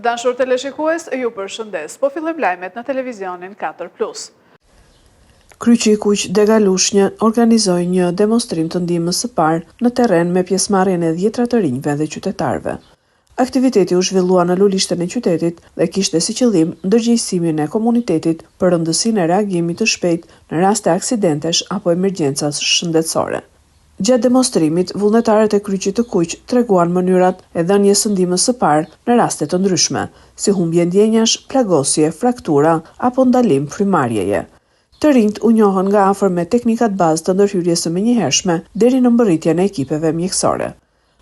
Dashur teleshikues, ju përshëndes. Po fillojmë lajmet në televizionin 4+. Kryqi i Kuq Degalushnjë organizoi një demonstrim të ndihmës së parë në terren me pjesëmarrjen e 10 të rinjve dhe qytetarëve. Aktiviteti u zhvillua në lulishtën e qytetit dhe kishte si qëllim ndërgjegjësimin e komunitetit për rëndësinë e reagimit të shpejtë në raste aksidentesh apo emergjencas shëndetësore. Gjatë demonstrimit, vullnetarët e Kryqit të Kuq treguan mënyrat e dhënies së ndihmës së parë në raste të ndryshme, si humbje ndjenjash, plagosje, fraktura apo ndalim frymarrjeje. Të rinjt u njohën nga afër me teknikat bazë të ndërhyrjes së menjëhershme deri në mbërritjen e ekipeve mjekësore.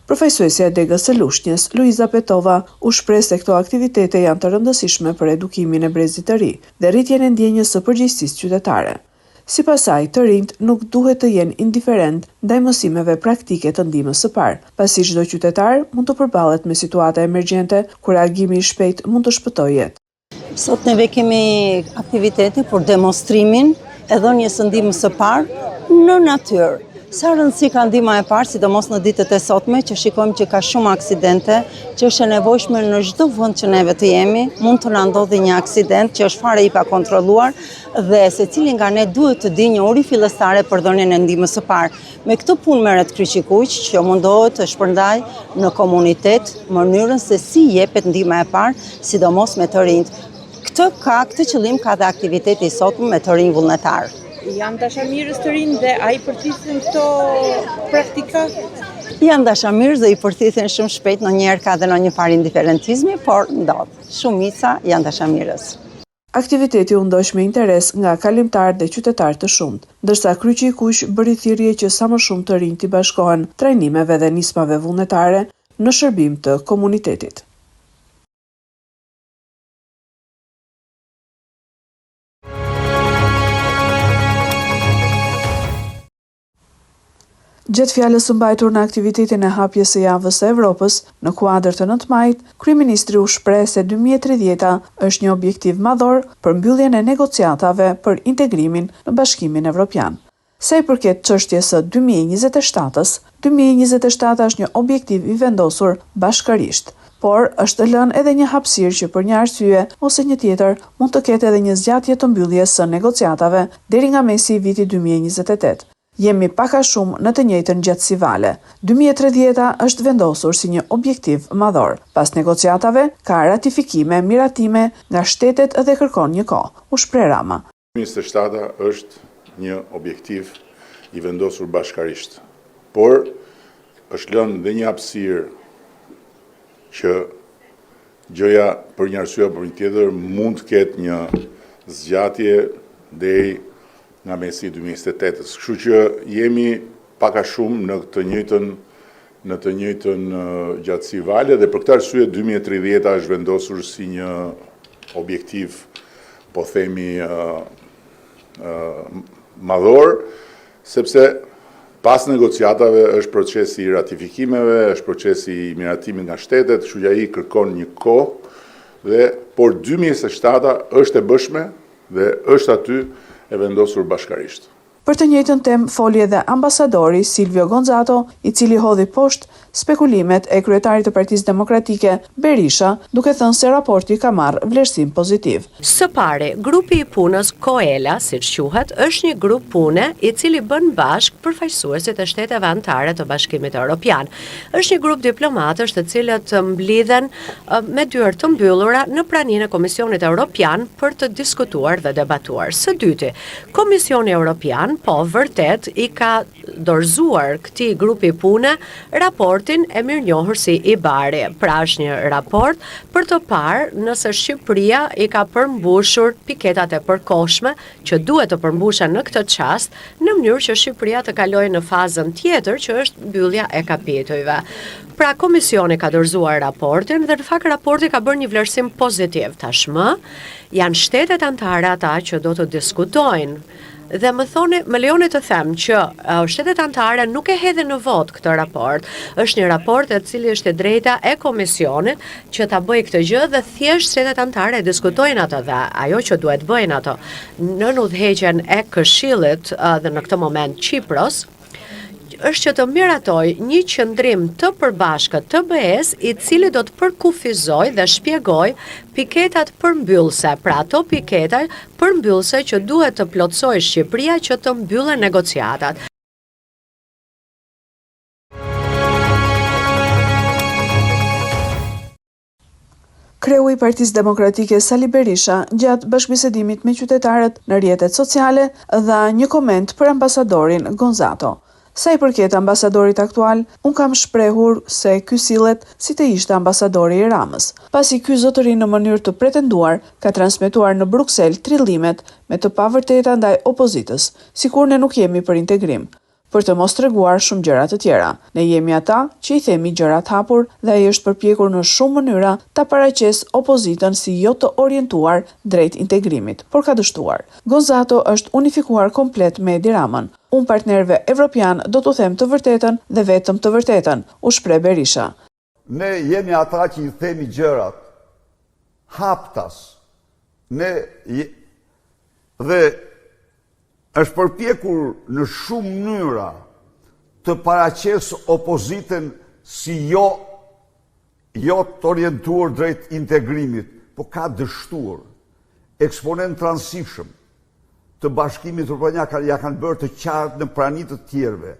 Profesuesja e Degës së Lushnjës, Luiza Petova, u shpreh se këto aktivitete janë të rëndësishme për edukimin e brezit të ri dhe rritjen e ndjenjës së përgjegjësisë qytetare. Sipas saj, të rinjt nuk duhet të jenë indiferent ndaj mësimeve praktike të ndihmës së parë, pasi çdo qytetar mund të përballet me situata emergjente kur reagimi i shpejtë mund të shpëtojë jetë. Sot neve kemi aktivitete për demonstrimin e dhënies së ndihmës së parë në natyrë. Sa rëndësi ka ndihma e parë, sidomos në ditët e sotme, që shikojmë që ka shumë aksidente, që është e nevojshme në çdo vend që neve të jemi, mund të na ndodhi një aksident që është fare i pa kontrolluar dhe secili nga ne duhet të di një uri fillestare për dhënien e ndihmës së parë. Me këtë punë merret Kryqi i Kuq, që mundohet të shpërndajë në komunitet mënyrën se si jepet ndihma e parë, sidomos me të rinjt. Këtë qëllim ka dhe aktiviteti i sotëm me të rinj vullnetar. Janë dashamirës të rinj dhe a i përthithin këto praktika? Janë dashamirës dhe i përthithin shumë shpejt, ndonjëherë ka dhe në një farë indiferentizmi, por ndodh. Shumica janë dashamirës. Aktiviteti u ndoq me interes nga kalimtarë dhe qytetarë të shumt, ndërsa Kryqi i Kuq bëri thirrje që sa më shumë të rinj të bashkohen trajnimeve dhe nismave vullnetare në shërbim të komunitetit. Gjatë fjalës së mbajtur në aktivitetin e hapjes së javës së Evropës, në kuadër të 9 majit, kryeministri u shpreh se 2030 është një objektiv madhor për mbylljen e negociatave për integrimin në Bashkimin Evropian. Sa i përket çështjes së 2027-s, 2027 është një objektiv i vendosur bashkërisht, por është lënë edhe një hapësirë që për një arsye ose një tjetër mund të ketë edhe një zgjatje të mbylljes së negociatave deri nga mesi i vitit 2028. Jemi pak a shumë në të njëjtën gjatësi vale. 2030 është vendosur si një objektiv madhor. Pas negociatave, ka ratifikime, miratime nga shtetet dhe kërkon një kohë, u shpreh Rama. 2027 është një objektiv i vendosur bashkarisht, por është lënë dhe një hapësirë që gjëja për një arsye apo një tjetër mund të ketë një zgjatje deri nga mesi 2028-s. Kështu që jemi pak a shumë në të njëjtën gjatësi vale dhe për këtë arsye 2030 është vendosur si një objektiv, po themi, madhor, sepse pas negociatave është procesi i ratifikimeve, është procesi i miratimit nga shtetet, kështu që ai kërkon një kohë por 2027 është e bëshme dhe është aty e vendosur bashkarisht. Për të njëjtën temë foli edhe ambasadori Silvio Gonzato, i cili hodhi poshtë spekulimet e kryetarit të Partisë Demokratike Berisha, duke thënë se raporti ka marrë vlerësim pozitiv. Së pari, grupi i punës Coela, siç quhet, është një grup pune i cili bën bashk përfaqësuesit e shteteve anëtare të Bashkimit Evropian. Është një grup diplomatësh të cilët mblidhen me dyert të mbyllura në praninë e Komisionit Evropian për të diskutuar dhe debatuar. Së dyti, Komisioni Evropian po vërtet i ka dorëzuar këtij grupi pune raportin e mirënjohur si i Bari. Pra është një raport për të parë nëse Shqipëria i ka përmbushur piketat e përkohshme që duhet të përmbushen në këtë çast, në mënyrë që Shqipëria të kalojë në fazën tjetër që është mbyllja e kapitujve. Pra komisioni ka dorëzuar raportin dhe në fakt raporti ka bërë një vlerësim pozitiv. Tashmë janë shtetet anëtare ata që do të diskutojnë. Dhe më lejoni të them që shtetet anëtare nuk e hedhin në vot këtë raport. Është një raport e cili është e drejta e komisionit që ta bëjë këtë gjë dhe thjesht shtetet anëtare diskutojnë ato dhe ajo që duhet bëjnë ato në udhëheqjen e Këshillit dhe në këtë moment Çipros është që të miratoj një qëndrim të përbashkët të BE-s, i cili do të përkufizoj dhe shpjegoj piketat përmbyllse, pra ato piketa përmbyllse që duhet të plotësoj Shqipëria që të mbyllen negociatat. Kreu i Partisë Demokratike Sali Berisha gjatë bashkëbisedimit me qytetarët në rrjetet sociale dha një koment për ambasadorin Gonzato. Sa i përket ambasadorit aktual, unë kam shprehur se ky sillet si të ishte ambasadori i Ramës, pasi ky zotëri në mënyrë të pretenduar ka transmetuar në Bruksel trillimet me të pavërteta ndaj opozitës, sikur ne nuk jemi për integrim, për të mos treguar shumë gjëra të tjera. Ne jemi ata që i themi gjërat hapur dhe ai është përpjekur në shumë mënyra ta paraqes opozitën si jo të orientuar drejt integrimit, por ka dështuar. Gonzato është unifikuar komplet me Edi Ramën. Unë partnerëve evropian do t'u them të vërtetën dhe vetëm të vërtetën, u shpreh Berisha. Ne jemi ata që i themi gjërat haptas. Dhe është përpjekur në shumë mënyra të paraqes opozitën si jo të orientuar drejt integrimit, po ka dështuar eksponent transishëm të Bashkimit Evropian ja kanë bërë të qartë në prani të tjerëve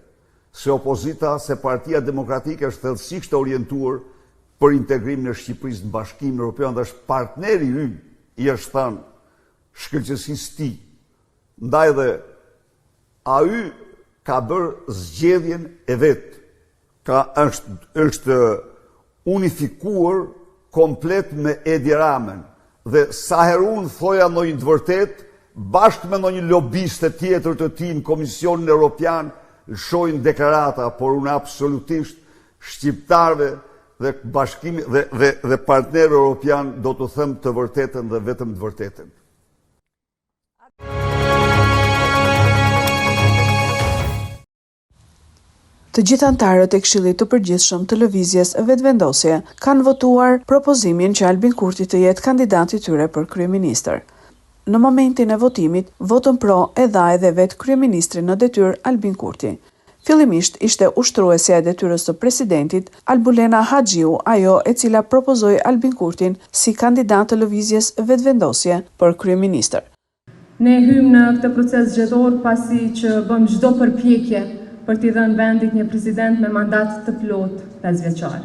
se opozita, se Partia Demokratike është thellësisht orientuar për integrimin e Shqipërisë në Bashkimin Evropian dhe është partneri ynë, i është thënë shkëlqësisë tij. Ndaj dhe ai ka bërë zgjedhjen e vetë, është unifikuar komplet me Edi Ramën, dhe sa herë unë thoja ndonjë të vërtetë, bashkë me ndonjë lobiste tjetër të tij në Komisionin Evropian, shohin deklarata, por unë absolutisht shqiptarëve dhe bashkimi dhe partnerëve evropian do të them të vërtetën dhe vetëm të vërtetën. Të gjithë anëtarët e Këshillit të Përgjithshëm të Lëvizjes Vetëvendosje kanë votuar propozimin që Albin Kurti të jetë kandidati i tyre për kryeministër. Në momentin e votimit, votën pro e dha edhe vetë kryeministri në detyrë Albin Kurti. Fillimisht ishte ushtruesja e detyrës së presidentit Albulena Haxhiu, ajo e cila propozoi Albin Kurtin si kandidat të Lëvizjes Vetëvendosje për kryeministër. Ne hym në këtë proces zgjedhor pasi që bëm çdo përpjekje për t'i dhënë vendit një president me mandat të plot 5 vjeçar.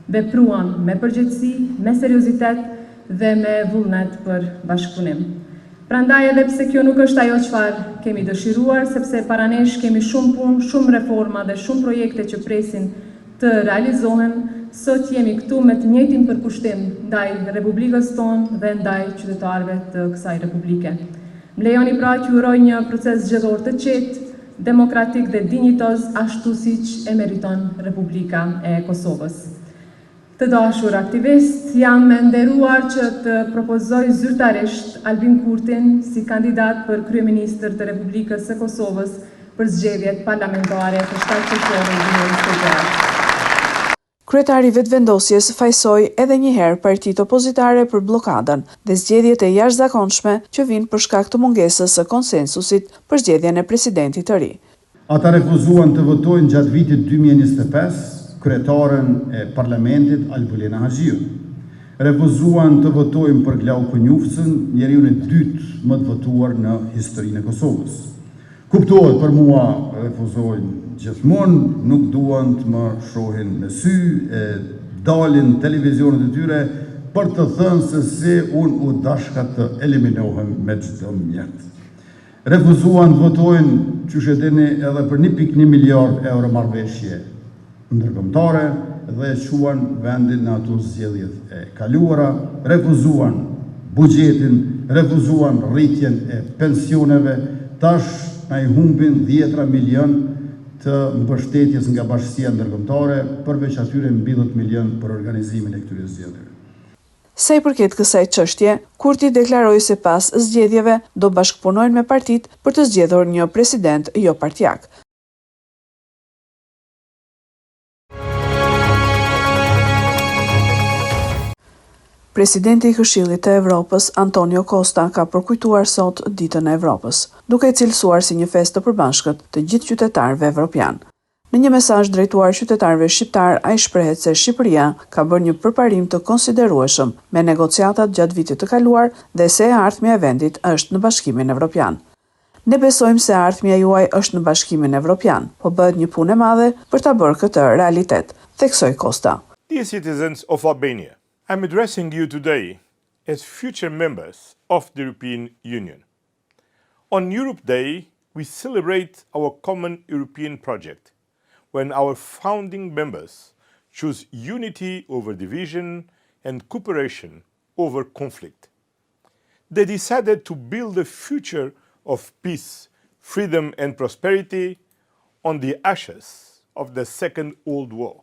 Vepruam me përgjegjësi, me seriozitet dhe me vullnet për bashkëpunim. Prandaj edhe pse kjo nuk është ajo çfarë kemi dëshiruar, sepse para nesh kemi shumë punë, shumë reforma dhe shumë projekte që presin të realizohen, sot jemi këtu me të njëjtin përkushtim ndaj Republikës tonë dhe ndaj qytetarëve të kësaj republike. Më lejoni pra që uroj një proces zgjedhor të qetë, demokratik dhe dinjitoz, ashtu siç e meriton Republika e Kosovës. Të dashur aktivist, jam e nderuar që të propozoj zyrtarisht Albin Kurtin si kandidat për kryeministër të Republikës së Kosovës për zgjedhjet parlamentare të 7 qershor 2024. Kryetari i Vetëvendosjes fajsoi edhe një herë partitë opozitare për bllokadën dhe zgjedhjet e jashtëzakonshme që vijnë për shkak të mungesës së konsensusit për zgjedhjen e presidentit të ri. Ata refuzuan të votojnë gjatë vitit 2025 kryetaren e parlamentit Albulena Haxhiu. Refuzuan të votojnë për Glauko Njufcën, njeriu i dytë më të votuar në historinë e Kosovës. Kuptohet për mua, refuzojnë gjithmonë, nuk duan të më shohin me sy, dalin televizionet e tyre për të thënë se si unë u dashka të eliminohem me çdo mjet. Refuzuan të votojnë, qysh e dini, edhe për 1.1 miliard euro marrëveshje ndërkombëtare dhe quan vendin në ato zgjedhjet e kaluara, refuzuan buxhetin, refuzuan rritjen e pensioneve, tash na i humbin 10 milion të mbështetjes nga bashkësia ndërkombëtare, përveç atyre mbi 10 milion për organizimin e këtyre zgjedhjeve. Sa i përket kësaj çështje, Kurti deklaroi se pas zgjedhjeve do bashkëpunojnë me partitë për të zgjedhur një president jo partijak. Presidenti i Këshillit të Evropës, Antonio Costa, ka përkujtuar sot Ditën e Evropës, duke e cilësuar si një festë të përbashkët të gjithë qytetarëve evropian. Në një mesazh drejtuar qytetarëve shqiptar, ai shprehet se Shqipëria ka bërë një përparim të konsiderueshëm me negociatat gjatë vitit të kaluar dhe se e ardhmja e vendit është në Bashkimin Evropian. Ne besojmë se ardhmja juaj është në Bashkimin Evropian, po bëhet një punë e madhe për ta bërë këtë realitet, theksoi Costa. Dear citizens of Albania, I'm addressing you today as future members of the European Union. On Europe Day, we celebrate our common European project, when our founding members choose unity over division and cooperation over conflict. They decided to build a future of peace, freedom and prosperity on the ashes of the Second World War.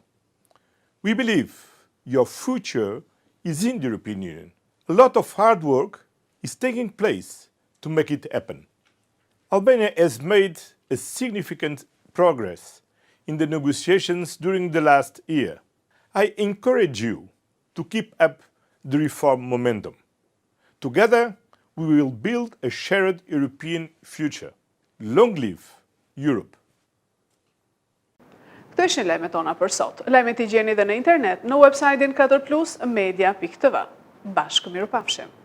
We believe your future is in the European Union. A lot of hard work is taking place to make it happen. Albania has made a significant progress in the negotiations during the last year. I encourage you to keep up the reform momentum. Together, we will build a shared European future. Long live Europe! Këto ishin lajmet tona për sot. Lajmet i gjeni dhe në internet në website-in 4plusmedia.tv. Bashkë mirupafshim.